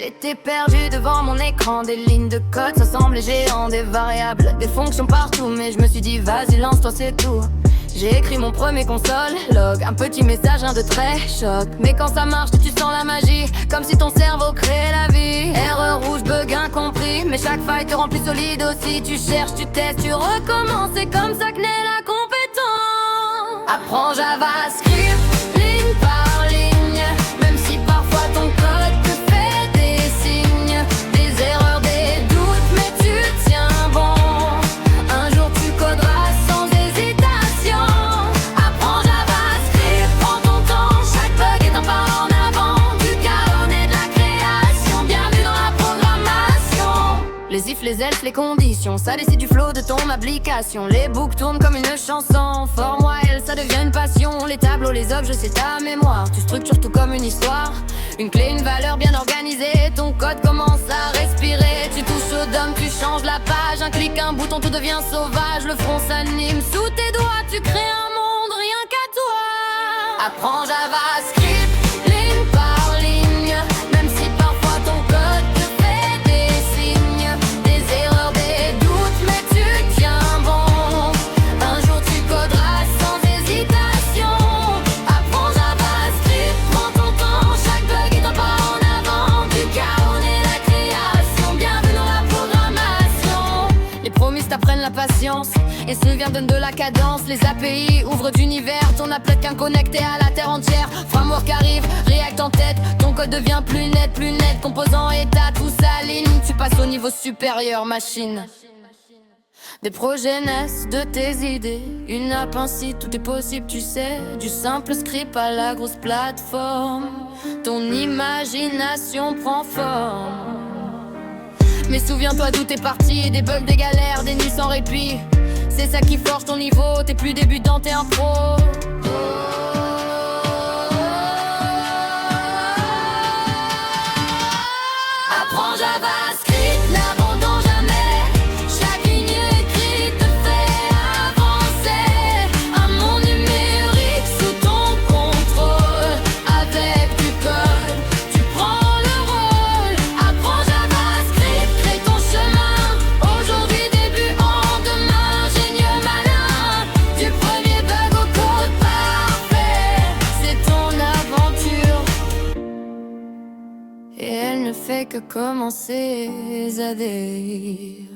J'étais perdu devant mon écran, des lignes de code, ça semblait géant, des variables, des fonctions partout. Mais je me suis dit vas-y lance-toi c'est tout. J'ai écrit mon premier console log, un petit message, rien de très choc. Mais quand ça marche tu sens la magie, comme si ton cerveau créait la vie. Erreur rouge, bug incompris, mais chaque faille te rend plus solide aussi. Tu cherches, tu testes, tu recommences, c'est comme ça que naît la compétence. Apprends JavaScript, ligne par ligne, même si parfois ton code te fait des signes, des erreurs, des doutes, mais tu tiens bon. Un jour tu coderas sans hésitation. Apprends JavaScript, prends ton temps, chaque bug est un pas en avant. Du carnet de la création, bienvenue dans la programmation. Les ifs, les else, les conditions, ça décide du flow de ton application. Les boucles tournent comme une chanson, forme elle, ça devient une passion. Les tableaux, les objets, c'est ta mémoire. Tu structures tout comme une histoire, une clé, une valeur bien organisée. Ton code commence à respirer. Tu touches au DOM, tu changes la page. Un clic, un bouton, tout devient sauvage. Le front s'anime sous tes doigts. Tu crées un monde rien qu'à toi. Apprends JavaScript, ligne par ligne, même si parfois ton code te fait des signes, des erreurs, des doutes, mais tu tiens bon. Un jour tu coderas sans hésitation. Apprends JavaScript, prends ton temps, chaque bug est un pas en avant. Du carnet la création, bienvenue dans la programmation. Les promises t'apprennent la patience, et ce vient donne de la cadence. Les API ouvrent d'univers, ton applet qu'un connecté à la terre entière. Framework arrive, React en tête, ton code devient plus net, composant état, tout s'aligne. Tu passes au niveau supérieur, machine. Des projets naissent de tes idées, une app, un site, tout est possible, tu sais. Du simple script à la grosse plateforme, ton imagination prend forme. Mais souviens-toi d'où t'es parti, des bugs, des galères, des nuits sans répit. C'est ça qui forge ton niveau, t'es plus débutant, t'es un pro. Apprends JavaScript, n'abandonne jamais. Chaque ligne écrite te fait avancer. Un monde numérique sous ton contrôle. Avec du code, tu prends le rôle. Apprends JavaScript, crée ton chemin. Aujourd'hui débutant, demain ingénieux malin. Du premier bug au code parfait, c'est ton aventure. Et elle ne fait que commencer, Zadir.